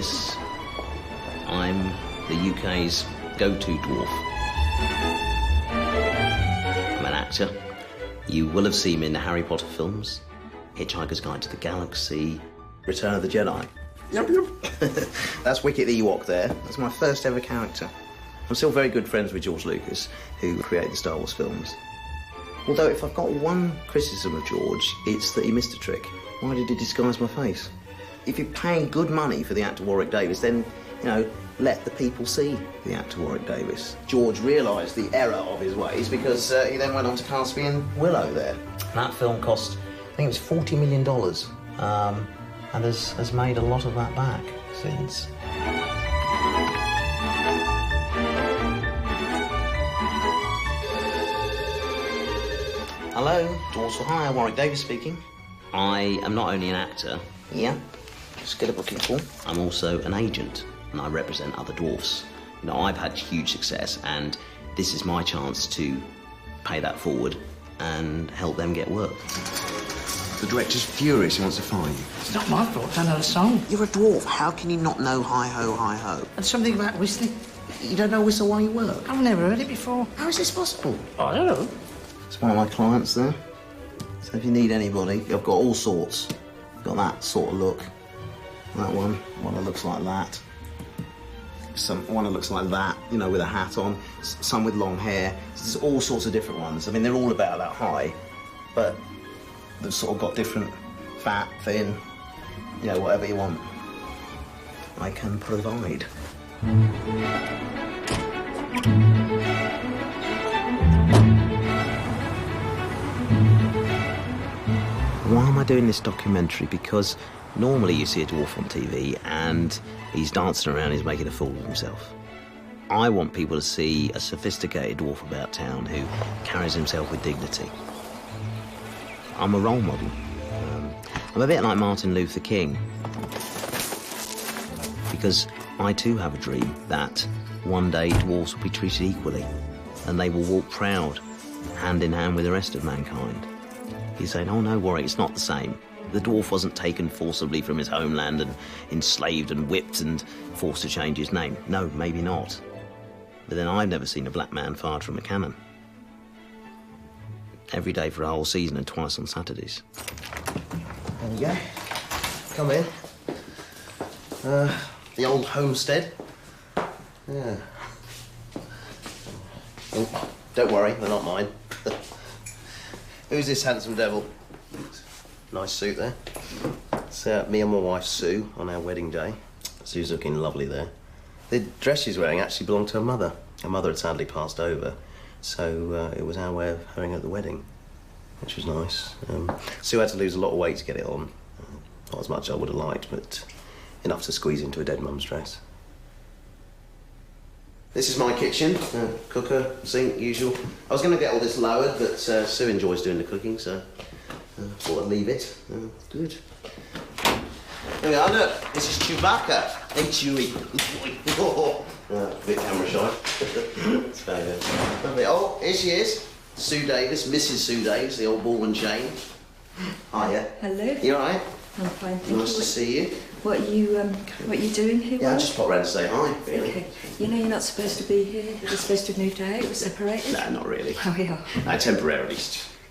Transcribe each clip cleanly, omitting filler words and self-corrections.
Lucas. I'm the UK's go-to dwarf. I'm an actor. You will have seen me in the Harry Potter films, Hitchhiker's Guide to the Galaxy, Return of the Jedi. Yep. That's Wicket the Ewok there. That's my first ever character. I'm still very good friends with George Lucas, who created the Star Wars films. Although if I've got one criticism of George, it's that he missed a trick. Why did he disguise my face? If you're paying good money for the actor Warwick Davis, then, you know, let the people see the actor Warwick Davis. George realised the error of his ways because he then went on to cast me in Willow there. That film cost, I think it was $40 million, and has made a lot of that back since. Hello, Dwarves for Hire, Warwick Davis speaking. I am not only an actor, yeah, just get a booking form. I'm also an agent, and I represent other dwarfs. You know, I've had huge success, and this is my chance to pay that forward and help them get work. The director's furious, he wants to fire you. It's not my fault, I know the song. You're a dwarf, how can you not know hi-ho, hi-ho? And something about whistling. You don't know whistle while you work? I've never heard it before. How is this possible? I don't know. It's one of my clients there. So if you need anybody, I've got all sorts. Got that sort of look. That one that looks like that. One that looks like that, you know, with a hat on. Some with long hair. There's all sorts of different ones. I mean, they're all about that high, but they've sort of got different fat, thin, you know, whatever you want. I can provide. Why am I doing this documentary? Because normally you see a dwarf on TV and he's dancing around, he's making a fool of himself. I want people to see a sophisticated dwarf about town who carries himself with dignity. I'm a role model. I'm a bit like Martin Luther King. Because I too have a dream that one day dwarves will be treated equally and they will walk proud, hand in hand with the rest of mankind. He's saying, oh no, Warwick, it's not the same. The dwarf wasn't taken forcibly from his homeland and enslaved and whipped and forced to change his name. No, maybe not. But then I've never seen a black man fired from a cannon. Every day for a whole season and twice on Saturdays. There you go. Come in. The old homestead. Yeah. Oh, don't worry, they're not mine. Who's this handsome devil? Nice suit there. It's me and my wife Sue on our wedding day. Sue's looking lovely there. The dress she's wearing actually belonged to her mother. Her mother had sadly passed over, so it was our way of having her at the wedding, which was nice. Sue had to lose a lot of weight to get it on. Not as much as I would have liked, but enough to squeeze into a dead mum's dress. This is my kitchen, cooker, sink, usual. I was going to get all this lowered, but Sue enjoys doing the cooking, so thought I'd leave it. Good. Here we are, look, this is Chewbacca. Hey, Chewie. Bit camera shy. It's very good. Oh, here she is, Sue Davis, Mrs. Sue Davis, the old ball and chain. Hiya. Hello. You all right? I'm fine, thank you. Nice to see you. What are you doing here? Yeah, I just popped round to say hi, really. Okay. You know you're not supposed to be here. You're supposed to have moved out. We're separated. No, not really. Oh, yeah. No, temporarily.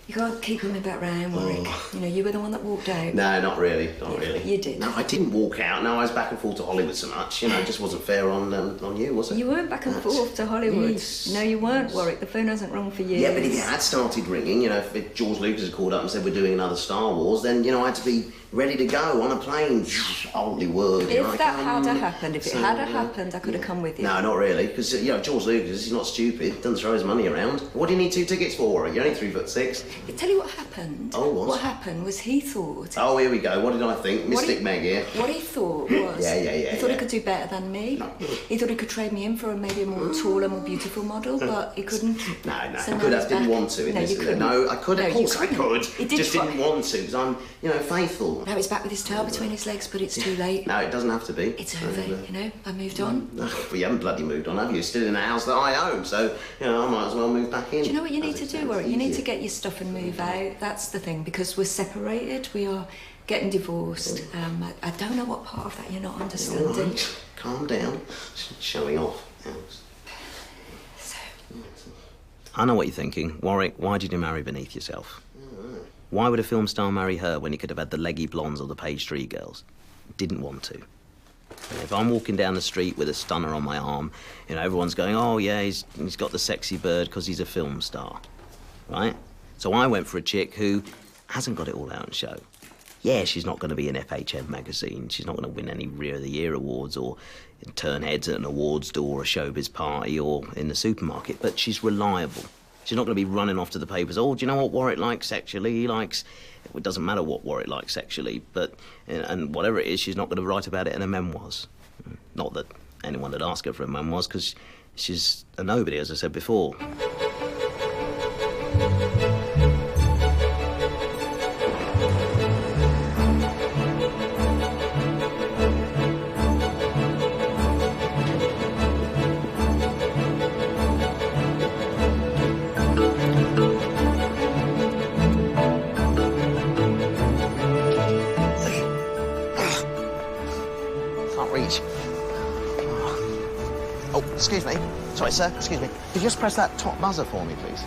You can't keep coming back round, Warwick. You know, you were the one that walked out. No, not really, not really. You did. No, I didn't walk out. No, I was back and forth to Hollywood so much. You know, it just wasn't fair on you, was it? You weren't back and forth to Hollywood. Yes. No, you weren't, Warwick. The phone hasn't rung for years. Yeah, but if it had started ringing, you know, if George Lucas had called up and said we're doing another Star Wars, then, you know, I had to be ready to go on a plane. Holy word. If that had happened, if it had happened, I could have come with you. No, not really, because, you know, George Lucas, he's not stupid, doesn't throw his money around. What do you need 2 tickets for, Warwick? You're only 3'6". I tell you what happened. Oh, what? What happened was he thought... Oh, here we go. What did I think? Mystic Meg here. What he thought was... He thought he could do better than me. No. He thought he could trade me in for maybe a more taller, more beautiful model, but he couldn't. No, So could now have, he's didn't back. want to. No, you couldn't. No, I could. No, Of you course I couldn't. could. He did Just try. didn't want to, because I'm, you know, faithful. Now he's back with his tail between his legs, but it's too late. No, it doesn't have to be. It's over, you know. I moved on. Well, you haven't bloody moved on, have you? You're still in a house that I own, so, you know, I might as well move back in. Do you know what you need to do, Warwick? You need to get your stuff and move out. That's the thing, because we're separated. We are getting divorced. I don't know what part of that you're not understanding. Right. Calm down. Showing off. So, I know what you're thinking. Warwick, why did you marry beneath yourself? Why would a film star marry her when he could have had the leggy blondes or the page 3 girls? Didn't want to. And if I'm walking down the street with a stunner on my arm, you know, everyone's going, oh, yeah, he's got the sexy bird because he's a film star, right? So I went for a chick who hasn't got it all out on show. Yeah, she's not going to be in FHM magazine. She's not going to win any Rear of the Year awards or turn heads at an awards door, a showbiz party or in the supermarket, but she's reliable. She's not going to be running off to the papers, oh, do you know what Warwick likes sexually? He likes... It doesn't matter what Warwick likes sexually, but... And whatever it is, she's not going to write about it in her memoirs. Not that anyone would ask her for her memoirs, because she's a nobody, as I said before. Excuse me. Sorry, sir. Excuse me. Could you just press that top buzzer for me, please?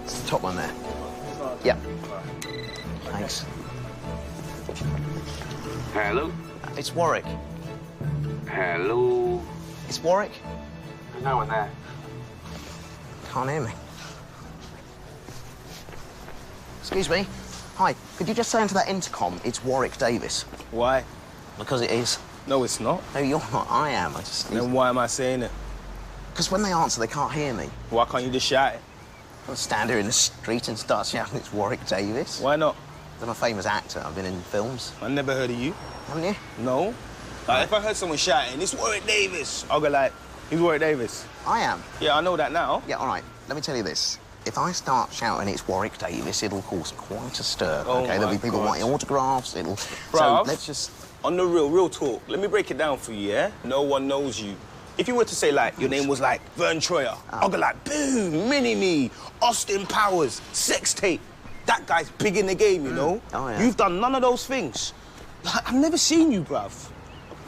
It's the top one there. Yep. Thanks. Hello? It's Warwick. Hello? It's Warwick. There's no one there. Can't hear me. Excuse me. Hi. Could you just say into that intercom, it's Warwick Davis? Why? Because it is. No, it's not. No, you're not. I am. Then why am I saying it? Because when they answer, they can't hear me. Why can't you just shout it? I'll stand here in the street and start shouting, it's Warwick Davis. Why not? I'm a famous actor. I've been in films. I never heard of you. Haven't you? No. Like, if I heard someone shouting, it's Warwick Davis, I'll go like, who's Warwick Davis? I am. Yeah, I know that now. Yeah, all right. Let me tell you this. If I start shouting it's Warwick Davis, it'll cause quite a stir, Oh, OK? There'll be my people God. wanting autographs, it'll... Bruv. So let's just... On the real talk, let me break it down for you, yeah? No one knows you. If you were to say, like, your name was, like, Vern Troyer, I'll go like, boom, Mini-Me, Austin Powers, Sex Tape. That guy's big in the game, you know? Oh, yeah. You've done none of those things. Like, I've never seen you, bruv.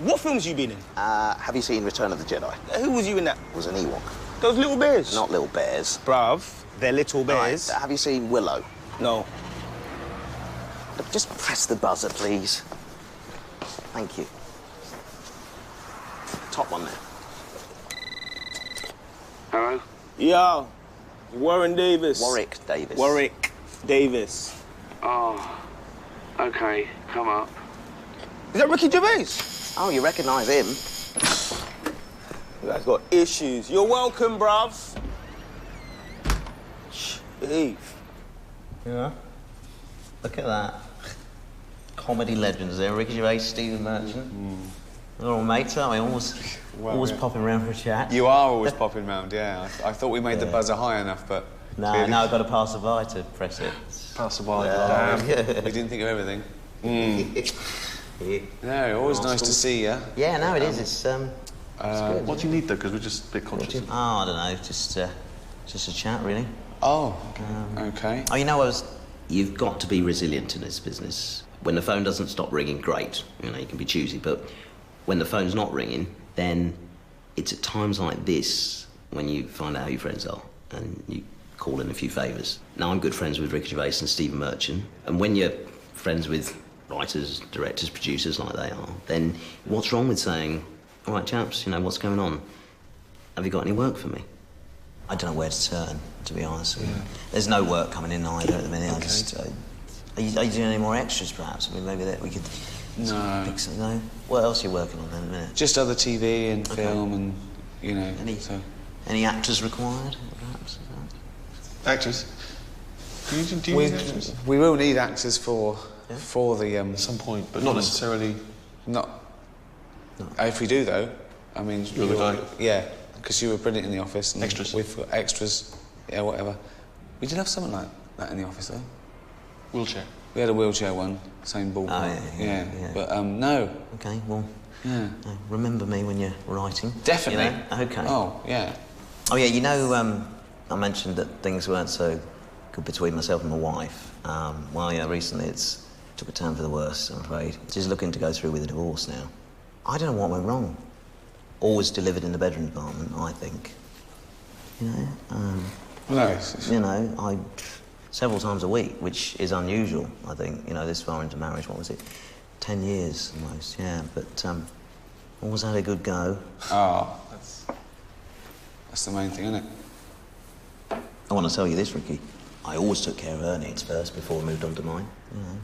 What films you been in? Have you seen Return of the Jedi? Who was you in that? It was an Ewok. Those little bears? Not little bears. Bruv, they're little bears. Right, have you seen Willow? No. Look, just press the buzzer, please. Thank you. Top one there. Hello? Yo, Warren Davis. Warwick Davis. Warwick Davis. Oh, OK, come up. Is that Ricky Gervais? Oh, you recognise him? You guys got issues. You're welcome, bruv. Eve. Yeah. Look at that. Comedy legends there. Ricky Gervais, Stephen Merchant. They're all mates, aren't we? Always popping around for a chat. You are always popping round, yeah. I thought we made the buzzer high enough, but... No, clearly... now I've got to pass a by to press it. Pass the by. Damn. We didn't think of everything. Yeah. No, always nice to see you. Yeah, no, it is. It's good. What do you need, though? Because we're just a bit conscious. Oh, I don't know. Just a chat, really. Oh, OK. Oh, you know, you've got to be resilient in this business. When the phone doesn't stop ringing, great. You know, you can be choosy, but when the phone's not ringing, then it's at times like this when you find out who your friends are and you call in a few favours. Now, I'm good friends with Ricky Gervais and Stephen Merchant, and when you're friends with writers, directors, producers like they are, then what's wrong with saying, all right, chaps, you know, what's going on? Have you got any work for me? I don't know where to turn, to be honest with you. There's no work coming in either at the minute. Okay. Are you doing any more extras, perhaps? I mean, maybe that we could... No. Pick some, no? What else are you working on then, at the minute? Just other TV and film and, you know, Any actors required, perhaps? Actors? Do you need actors? We will need actors for the... At some point, but not necessarily... Not... If we do, though, I mean... You're the guy? Yeah, because you were brilliant in The Office. And Extras? We've got extras, yeah, whatever. We did have something like that in The Office, though. Wheelchair? We had a wheelchair one, same ballpark. Oh, yeah. But, no. OK, well, Yeah. remember me when you're writing. Definitely. You know? OK. Oh, yeah. Oh, yeah, you know, I mentioned that things weren't so between myself and my wife. Well, yeah, recently it's took a turn for the worse, I'm afraid. She's looking to go through with a divorce now. I don't know what went wrong. Always delivered in the bedroom department, I think. You know, No, it's... You know, several times a week, which is unusual, I think, you know, this far into marriage. What was it? 10 years almost, yeah, but always had a good go. Oh, that's the main thing, isn't it? I want to tell you this, Ricky. I always took care of her needs first before we moved on to mine. You know.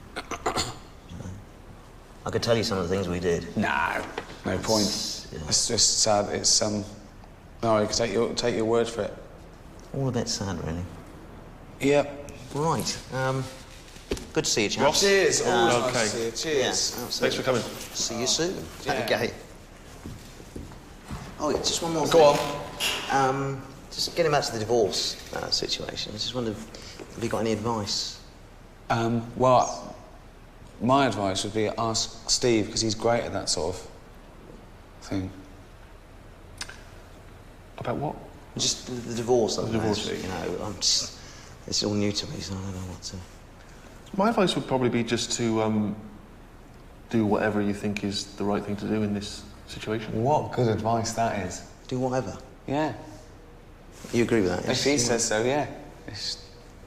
I could tell you some of the things we did. No, no point. Yeah. It's just sad. It's no, you can take your word for it. All a bit sad, really. Yep. Right. Good to see you, chaps. Ross? Cheers. Always nice okay. to see you. Cheers. Yeah, Thanks for coming. See you soon. Yeah. Okay. Oh, just one more Go thing. on. Just getting back to the divorce situation. I just wondered, have you got any advice? Well, my advice would be ask Steve, because he's great at that sort of thing. About what? Just the divorce. The divorce. You know, it's all new to me, so I don't know what to... My advice would probably be just to do whatever you think is the right thing to do in this situation. What good advice that is. Do whatever. Yeah. You agree with that? If he says so, yeah.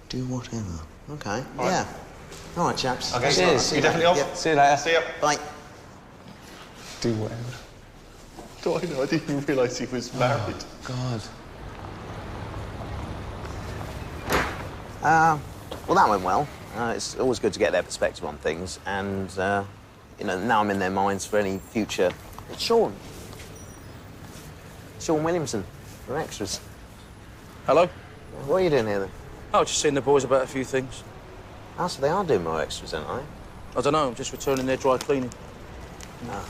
Do whatever. Okay. All right. Yeah. All right, chaps. Okay. Cheers. You definitely off? Yep. See you later. See ya. Bye. Do whatever. Do I know? I didn't even realise he was married. God. Well, that went well. It's always good to get their perspective on things, and you know, now I'm in their minds for any future. It's Sean Williamson from Extras. Hello? What are you doing here then? Oh, just seeing the boys about a few things. Oh, so they are doing more extras, aren't they? I don't know, I'm just returning their dry cleaning. No.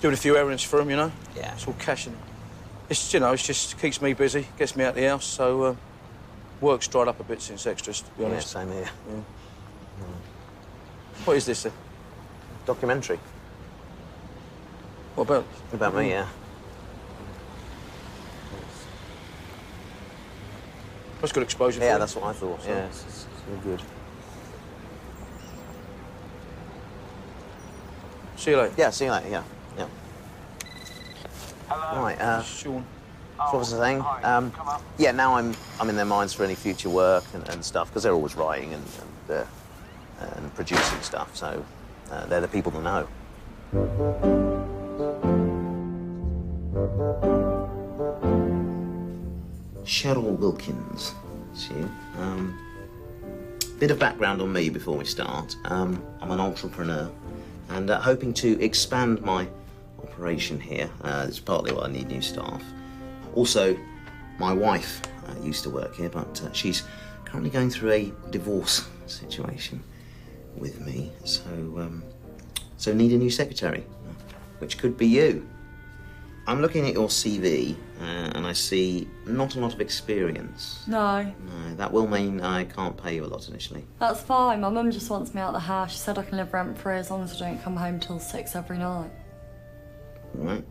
Doing a few errands for them, you know? Yeah. It's all cashing. It's, you know, it just keeps me busy, gets me out of the house, so work's dried up a bit since Extras, to be honest. Yeah, same here. Yeah. What is this then? Documentary. What about? About me, yeah. That's good exposure Yeah, for that's what I thought. Yeah, it's all good. See you later. Yeah, see you later, yeah. Hello. Right, Sean. so what was the thing? Yeah, now I'm in their minds for any future work and stuff, because they're always writing and producing stuff, so they're the people to know. Cheryl Wilkins, she. Bit of background on me before we start. I'm an entrepreneur and hoping to expand my operation here. It's partly why I need new staff. Also, my wife used to work here, but she's currently going through a divorce situation with me, so need a new secretary, which could be you. I'm looking at your CV and I see not a lot of experience. No. No, that will mean I can't pay you a lot initially. That's fine. My mum just wants me out of the house. She said I can live rent-free as long as I don't come home till 6 every night. Right.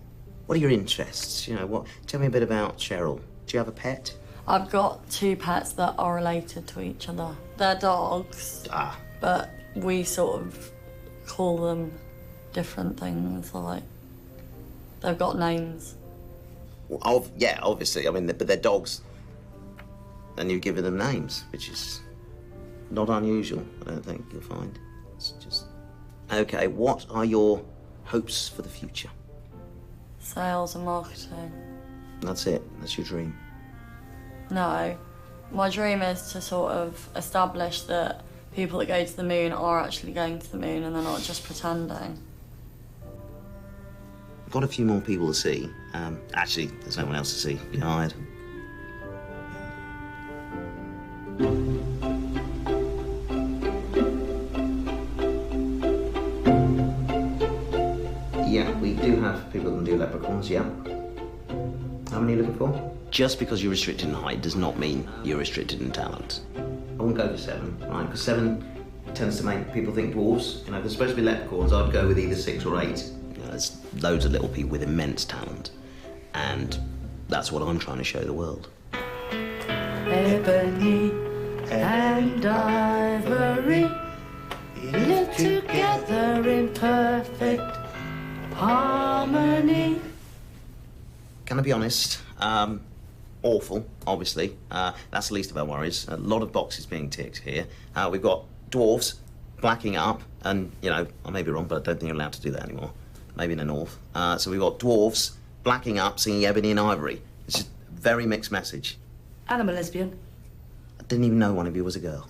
What are your interests? You know, tell me a bit about Cheryl. Do you have a pet? I've got 2 pets that are related to each other. They're dogs. Ah. But we sort of call them different things, like they've got names. Well, yeah, obviously. I mean, but they're dogs. And you've given them names, which is not unusual, I don't think you'll find. It's just... Okay, what are your hopes for the future? Sales and marketing. That's it. That's your dream. No. My dream is to sort of establish that people that go to the moon are actually going to the moon and they're not just pretending. I've got a few more people to see. Actually, there's no one else to see. You're hired. Yeah, we do have people that can do leprechauns, yeah. How many are you looking for? Just because you're restricted in height does not mean you're restricted in talent. I wouldn't go for 7, right? Because 7 tends to make people think dwarves. You know, if there's supposed to be leprechauns, I'd go with either 6 or 8. You know, there's loads of little people with immense talent. And that's what I'm trying to show the world. Ebony, and ivory live together in perfect harmony. Can I be honest? Awful, obviously. That's the least of our worries. A lot of boxes being ticked here. We've got dwarves blacking up, and, you know, I may be wrong, but I don't think you're allowed to do that anymore. Maybe in the north. So we've got dwarves blacking up, singing Ebony and Ivory. It's just a very mixed message. And I'm a lesbian. I didn't even know one of you was a girl.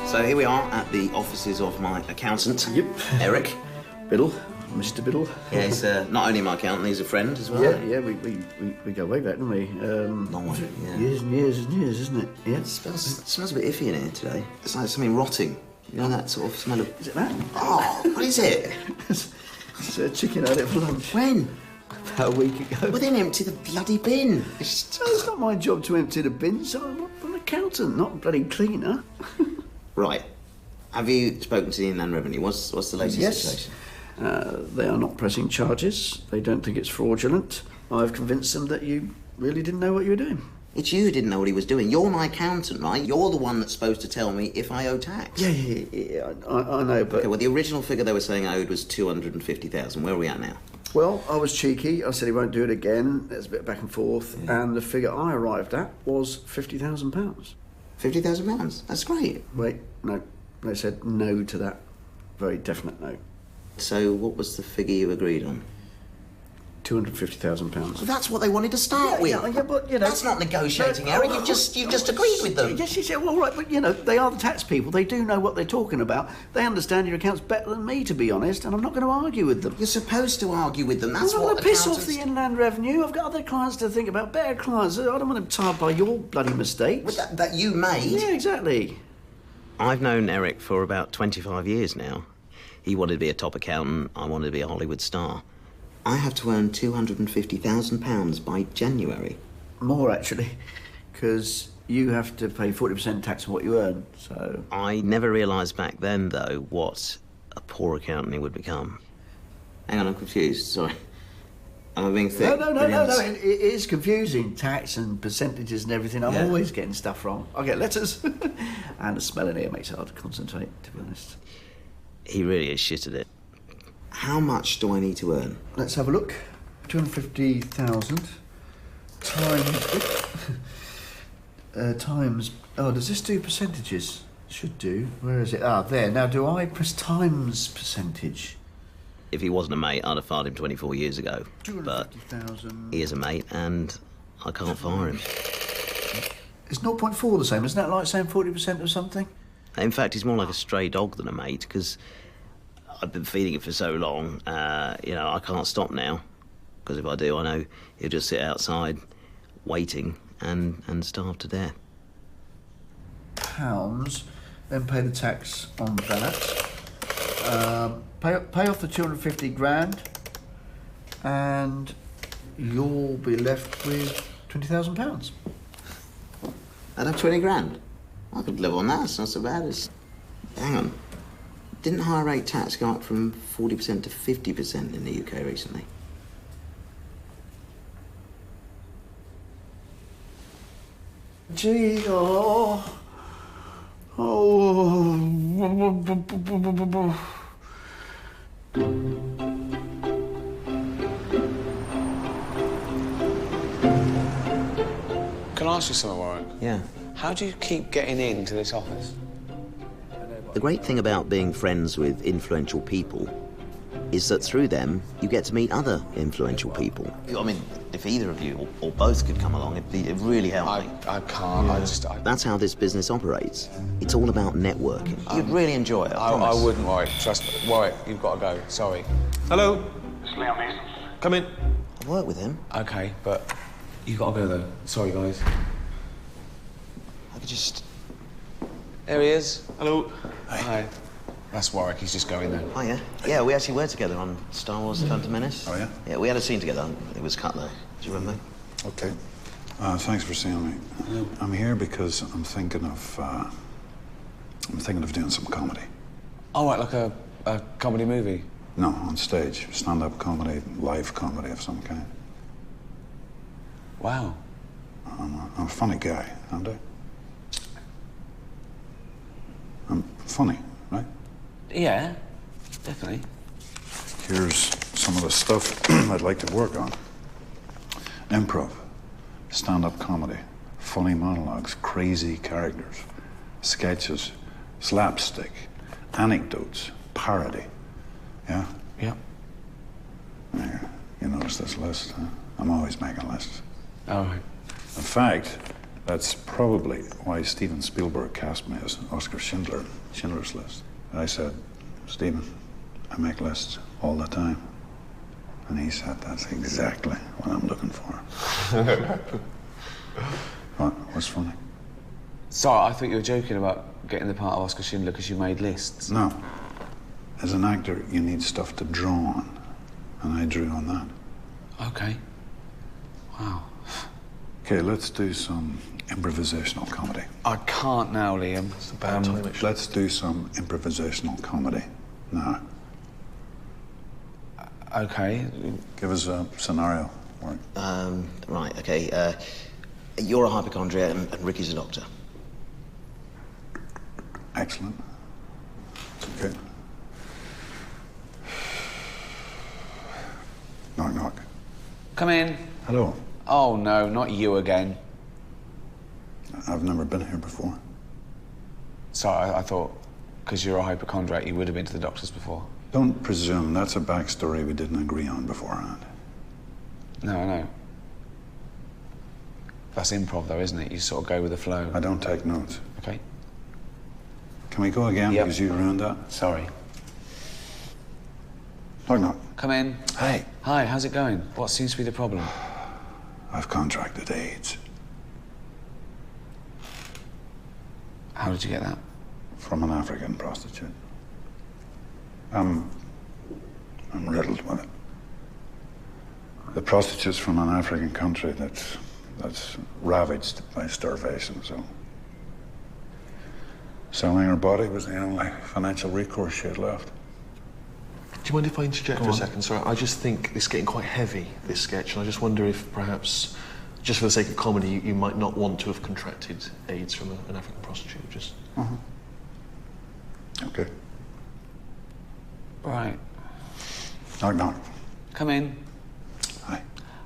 So here we are at the offices of my accountant. Yep. Eric. Biddle. Mr. Biddle. Yeah, he's not only my accountant, he's a friend as well. Yeah, we go way back, don't we? Long way, yeah. Years and years and years, isn't it? Yeah. It smells a bit iffy in here today. It's like something rotting. You know that sort of smell of... Is it that? Oh, what is it? It's a chicken had it for lunch. When? About a week ago. Well, then empty the bloody bin. It's not my job to empty the bins. I'm an accountant, not a bloody cleaner. Right. Have you spoken to the Inland Revenue? What's the latest situation? They are not pressing charges. They don't think it's fraudulent. I've convinced them that you really didn't know what you were doing. It's you who didn't know what he was doing. You're my accountant, right? You're the one that's supposed to tell me if I owe tax. Yeah, I know, but... Okay, well, the original figure they were saying I owed was 250,000. Where are we at now? Well, I was cheeky. I said he won't do it again. There's a bit back and forth. Yeah. And the figure I arrived at was £50,000. £50,000? That's great. Wait, no. They said no to that. Very definite no. So what was the figure you agreed on? £250,000. Well, that's what they wanted to start with. Yeah, but, you know... That's not negotiating, Eric. You've just agreed with them. Yes, well, right, but, you know, they are the tax people. They do know what they're talking about. They understand your accounts better than me, to be honest, and I'm not going to argue with them. You're supposed to argue with them. That's what what piss off the Inland Revenue. I've got other clients to think about, better clients. I don't want them tied by your bloody mistakes. Well, that you made? Yeah, exactly. I've known Eric for about 25 years now. He wanted to be a top accountant. I wanted to be a Hollywood star. I have to earn £250,000 by January. More, actually, because you have to pay 40% tax on what you earn, so... I never realised back then, though, what a poor accountant he would become. Hang on, I'm confused, sorry. Am I being thick? No, it is confusing, tax and percentages and everything. I'm always getting stuff wrong. I get letters. And the smell in here makes it hard to concentrate, to be honest. He really is shit at it. How much do I need to earn? Let's have a look. 250,000 times... Oh, does this do percentages? Should do. Where is it? Ah, there. Now, do I press times percentage? If he wasn't a mate, I'd have fired him 24 years ago. But he is a mate, and I can't fire him. Is 0.4 the same? Isn't that like saying 40% of something? In fact, he's more like a stray dog than a mate, because I've been feeding it for so long, you know, I can't stop now. Because if I do, I know he'll just sit outside, waiting, and starve to death. Pounds, then pay the tax on that. Pay off the 250 grand, and you'll be left with £20,000. I'd have 20 grand. I could live on that. It's not so bad. Hang on. Didn't higher rate tax go up from 40% to 50% in the UK recently? Gee, Can I ask you something, Warwick? Yeah. How do you keep getting into this office? The great thing about being friends with influential people is that through them, you get to meet other influential people. I mean, if either of you or both could come along, it'd really help me. I can't. Yeah. That's how this business operates. It's all about networking. You'd really enjoy it, I promise. I wouldn't, Warwick. Trust me. Warwick, you've got to go. Sorry. Hello. It's Leon Mason. Come in. I work with him. OK, but you've got to go, though. Sorry, guys. I could just... There he is. Hello. Hi. That's Warwick. He's just going there. Oh, yeah? Yeah, we actually were together on Star Wars: The Phantom Menace. Oh, yeah? Yeah, we had a scene together. It was cut, though. Do you remember? OK. Thanks for seeing me. I'm here because I'm thinking of doing some comedy. Oh, right, like a A comedy movie? No, on stage. Stand-up comedy, live comedy of some kind. Wow. I'm a funny guy, aren't I? I'm funny, right? Yeah, definitely. Here's some of the stuff I'd like to work on. Improv, stand-up comedy, funny monologues, crazy characters, sketches, slapstick, anecdotes, parody. Yeah? Yeah. There, you notice this list, huh? I'm always making lists. All right. In fact, that's probably why Steven Spielberg cast me as Oscar Schindler, Schindler's List. I said, Steven, I make lists all the time. And he said, that's exactly what I'm looking for. What's funny? Sorry, I thought you were joking about getting the part of Oscar Schindler because you made lists. No. As an actor, you need stuff to draw on. And I drew on that. Okay. Wow. Okay, let's do some improvisational comedy. I can't now, Liam. It's a bad time, actually. Let's do some improvisational comedy now. Okay. Give us a scenario. Warren. Right, okay. You're a hypochondriac and Ricky's a doctor. Excellent. Okay. Knock, knock. Come in. Hello. Oh, no, not you again. I've never been here before. Sorry, I thought because you're a hypochondriac, you would have been to the doctors before. Don't presume. That's a backstory we didn't agree on beforehand. No, I know. That's improv, though, isn't it? You sort of go with the flow. I don't take notes. Okay. Can we go again because you ruined that? Sorry. Knock, knock. Come in. Hey. Hi, how's it going? What seems to be the problem? I've contracted AIDS. How did you get that? From an African prostitute. I'm riddled with it. The prostitute's from an African country that's ravaged by starvation, so selling her body was the only financial recourse she had left. Do you mind if I interject for a second? Sorry, I just think it's getting quite heavy, this sketch, and I just wonder if perhaps, just for the sake of comedy, you might not want to have contracted AIDS from an African prostitute, just... Okay. Right. Knock, knock. Come in. Hi.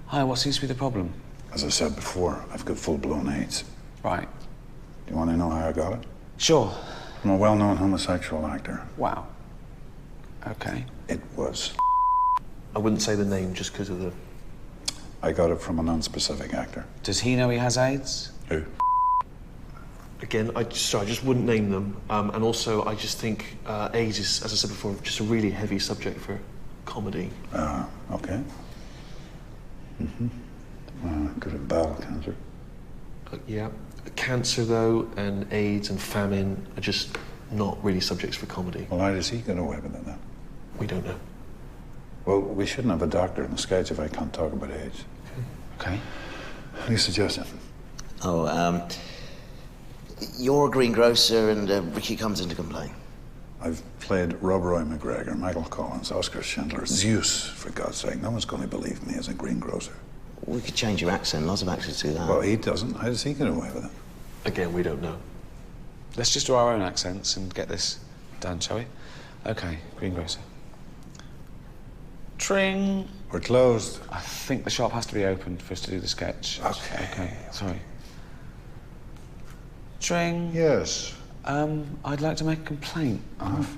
Hi, what seems to be the problem? As I said before, I've got full-blown AIDS. Right. Do you want to know how I got it? Sure. I'm a well-known homosexual actor. Wow. Okay. It was. I wouldn't say the name just because of the... I got it from a non-specific actor. Does he know he has AIDS? Who? Again, I just wouldn't name them. And also, I just think AIDS is, as I said before, just a really heavy subject for comedy. Okay. Could have bowel cancer. Yeah. Cancer, though, and AIDS and famine are just not really subjects for comedy. Well, how does he get away with it then? We don't know. Well, we shouldn't have a doctor in the sketch if I can't talk about AIDS. Okay. What do you suggest? Oh, you're a greengrocer and Ricky comes in to complain. I've played Rob Roy McGregor, Michael Collins, Oscar Schindler, Zeus, for God's sake. No one's going to believe me as a greengrocer. We could change your accent. Lots of actors do that. Well, he doesn't. How does he get away with it? Again, we don't know. Let's just do our own accents and get this done, shall we? Okay, greengrocer. Tring. We're closed. I think the shop has to be open for us to do the sketch. Okay, sorry. Tring. Yes. I'd like to make a complaint.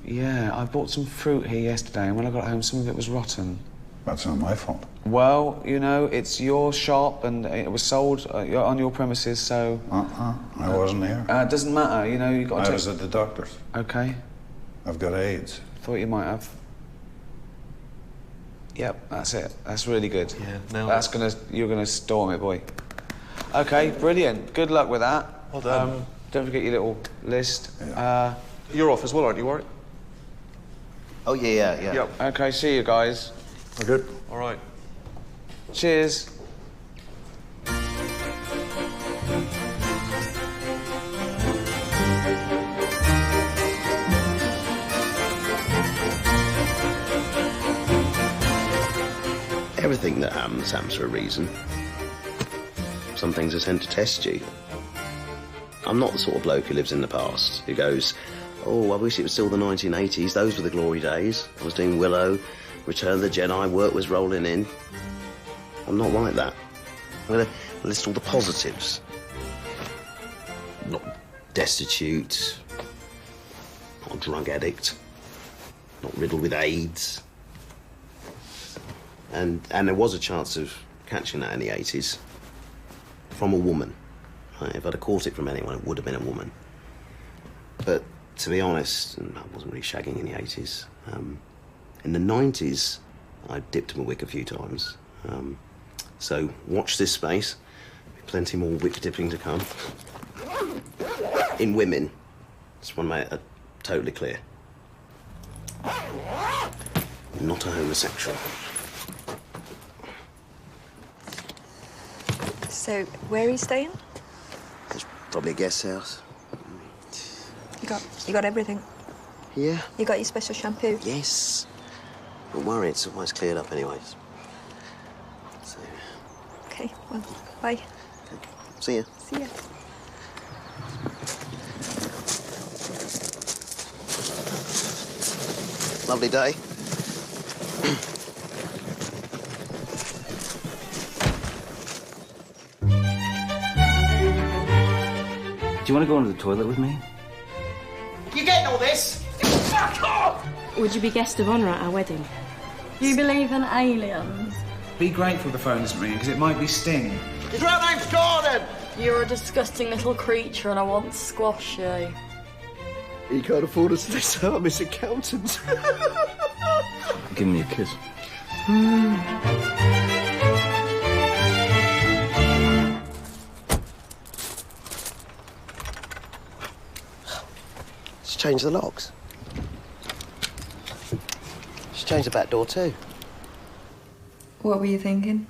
Yeah, I bought some fruit here yesterday, and when I got home, some of it was rotten. That's not my fault. Well, you know, it's your shop, and it was sold on your premises, so... I wasn't here. It doesn't matter, you know, you got to... I was at the doctor's. Okay. I've got AIDS. Thought you might have. Yep, that's it. That's really good. Yeah, now... You're gonna storm it, boy. Okay, brilliant. Good luck with that. Well done. Don't forget your little list. Yeah. You're off as well, aren't you, Warwick? Oh, yeah. Yep. Okay, see you guys. We're good. All right. Cheers. Everything that happens for a reason. Some things are sent to test you. I'm not the sort of bloke who lives in the past, who goes, oh, I wish it was still the 1980s. Those were the glory days. I was doing Willow, Return of the Jedi, work was rolling in. I'm not like that. I'm going to list all the positives. Not destitute, not a drug addict, not riddled with AIDS. And there was a chance of catching that in the 80s from a woman. Right? If I'd have caught it from anyone, it would have been a woman. But to be honest, I wasn't really shagging in the 80s. In the 90s, I dipped my wick a few times. So watch this space. Plenty more wick dipping to come. In women, just want to make it totally clear. Not a homosexual. So, where are you staying? It's probably a guest house. You got everything? Yeah. You got your special shampoo? Yes. Don't worry, it's always cleared up anyways. So... Okay, well, bye. Okay. See ya. See ya. Lovely day. Do you want to go into the toilet with me? You getting all this? Fuck off! Would you be guest of honour at our wedding? Do you believe in aliens? Be grateful the phone isn't ringing, because it might be Sting. His real name's Gordon! You're a disgusting little creature and I want to squash you. He can't afford us this time, Miss Accountant. Give me a kiss. Let's change the locks. Let's change the back door too. What were you thinking?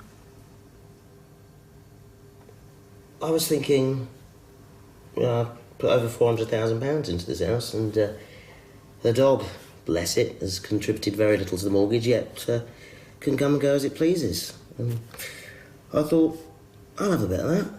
I was thinking, I put over £400,000 into this house, and the dog, bless it, has contributed very little to the mortgage, yet can come and go as it pleases. And I thought, I'll have a bit of that.